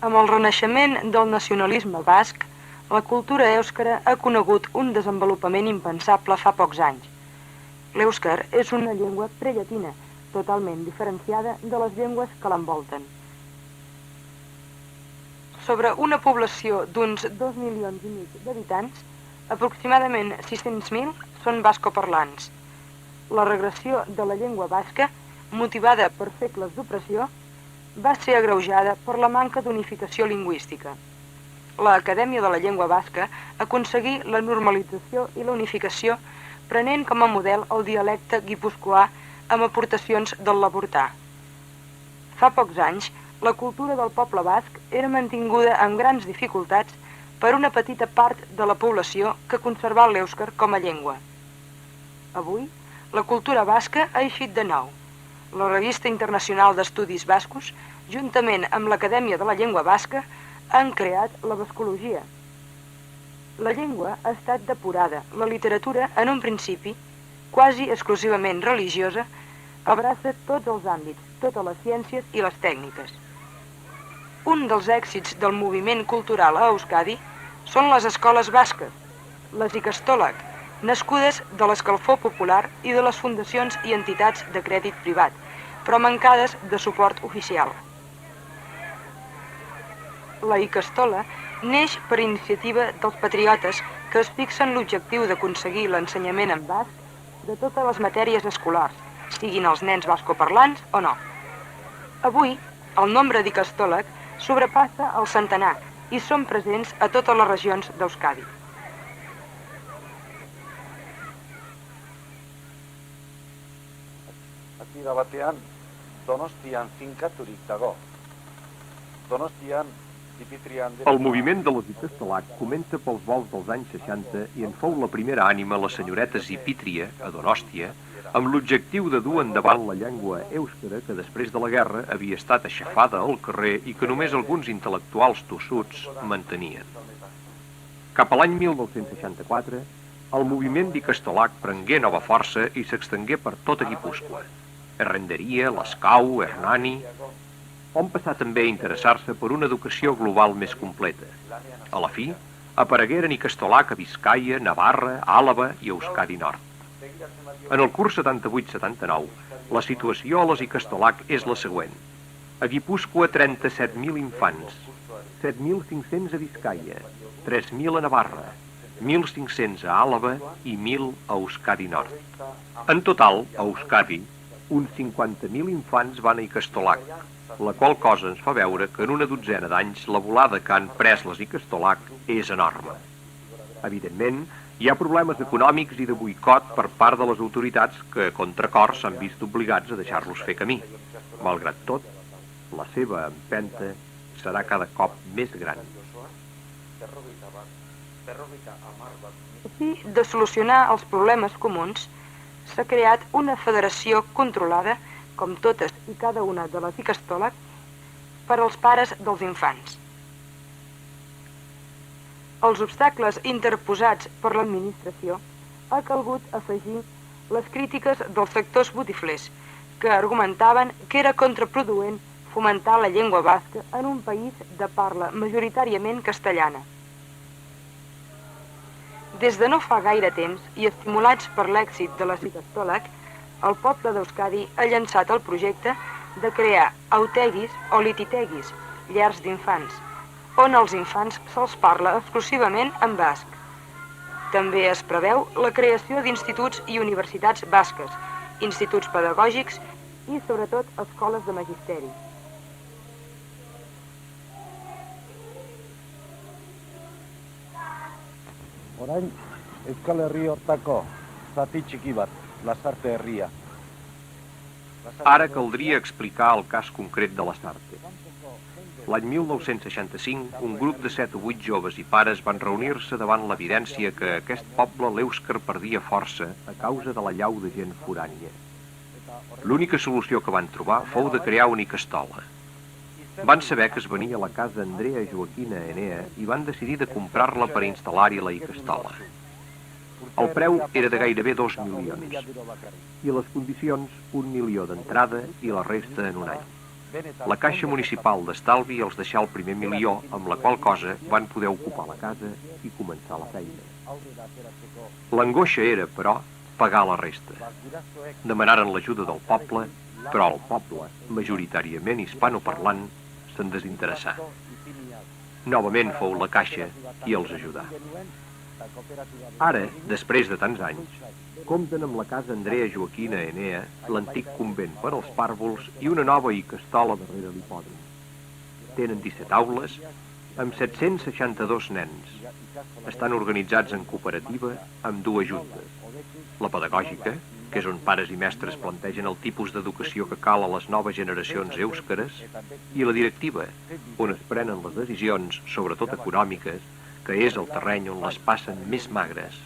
Amb el renaixement del nacionalisme basc, la cultura èuscara ha conegut un desenvolupament impensable fa pocs anys. L'èuscar és una llengua prellatina, totalment diferenciada de les llengües que l'envolten. Sobre una població d'uns 2,5 milions d'habitants, aproximadament 600.000 són bascoparlants. La regressió de la llengua basca, motivada per segles d'opressió, va ser agreujada per la manca d'unificació lingüística. L'Acadèmia de la Llengua Basca aconseguí la normalització i la unificació prenent com a model el dialecte guipuscoà amb aportacions del labortà. Fa pocs anys, la cultura del poble basc era mantinguda amb grans dificultats per una petita part de la població que conservà l'èuscar com a llengua. Avui, la cultura basca ha eixit de nou. La Revista Internacional d'Estudis Bascos, juntament amb l'Acadèmia de la Llengua Basca, han creat la bascologia. La llengua ha estat depurada. La literatura, en un principi, quasi exclusivament religiosa, abraça tots els àmbits, totes les ciències i les tècniques. Un dels èxits del moviment cultural a Euskadi són les escoles basques, les Ikastolak, nascudes de l'escalfor popular i de les fundacions i entitats de crèdit privat, però mancades de suport oficial. La Ikastola neix per iniciativa dels patriotes que es fixen l'objectiu d'aconseguir l'ensenyament en basc de totes les matèries escolars, siguin els nens bascoparlants o no. Avui, el nombre d'Ikastolak sobrepassa el centenar i són presents a totes les regions d'Euskadi. Hasiera batean, Donostian finkaturik dago. Donostian, Dipitrian... El moviment de les Ikastolak comença pels volts dels anys 60 i en fou la primera ànima la senyoreta Zipítria, a Donòstia, amb l'objectiu de dur endavant la llengua èuscara que després de la guerra havia estat aixafada al carrer i que només alguns intel·lectuals tossuts mantenien. Cap a l'any 1964, el moviment d'Ikastolak prengué nova força i s'extengué per tota Guipúscoa. Errenderia, l'Escau, Hernani... on passà també a interessar-se per una educació global més completa. A la fi, aparegueren Ikastolak a Biscaia, Navarra, Àlaba i Euskadi Nord. En el curs 78-79, la situació a les Ikastolak és la següent. A Guipúscoa, 37.000 infants, 7.500 a Biscaia, 3.000 a Navarra, 1.500 a Àlaba i 1.000 a Euskadi Nord. En total, a Euskadi, uns 50.000 infants van a Ikastolak, la qual cosa ens fa veure que en una dotzena d'anys la volada que han pres les Ikastolak és enorme. Evidentment, hi ha problemes econòmics i de boicot per part de les autoritats que, a contracor, s'han vist obligats a deixar-los fer camí. Malgrat tot, la seva empenta serà cada cop més gran. De solucionar els problemes comuns, s'ha creat una federació controlada, com totes i cada una de les Ikastolak, per als pares dels infants. Als obstacles interposats per l'administració ha calgut afegir les crítiques dels sectors botiflers, que argumentaven que era contraproduent fomentar la llengua basca en un país de parla majoritàriament castellana. Des de no fa gaire temps, i estimulats per l'èxit de les Ikastolak, el poble d'Euskadi ha llançat el projecte de crear auteguis o lititeguis, llars d'infants, on als infants se'ls parla exclusivament en basc. També es preveu la creació d'instituts i universitats basques, instituts pedagògics i, sobretot, escoles de magisteri. Orain, Euskal Herri hortako zati txiki bat, Lasarte herria. Ara caldria explicar el cas concret de Lasarte. L'any 1965, un grup de 7 o 8 joves i pares van reunir-se davant l'evidència que a aquest poble l'èuscar perdia força a causa de la llau de gent forània. L'única solució que van trobar fou de crear una Ikastola. Van saber que es venia a la casa Andrea Joaquina Enea i van decidir de comprar-la per instal·lar-hi la Ikastola. El preu era de gairebé 2 milions i les condicions 1 milió d'entrada i la resta en un any. La Caixa Municipal d'Estalvi els deixà el primer milió, amb la qual cosa van poder ocupar la casa i començar la feina. L'angoixa era, però, pagar la resta. Demanaren l'ajuda del poble, però el poble, majoritàriament hispanoparlant, se'n desinteressà. Novament fou la Caixa qui els ajudà. Ara, després de tants anys, compten amb la casa Andrea Joaquina Enea, l'antic convent per als pàrvols i una nova icastola darrere l'hipòdrom. Tenen 17 aules, amb 762 nens. Estan organitzats en cooperativa amb dues juntes. La pedagògica, que és on pares i mestres plantegen el tipus d'educació que cal a les noves generacions èuscares, i la directiva, on es prenen les decisions, sobretot econòmiques, que és el terreny on les passen més magres.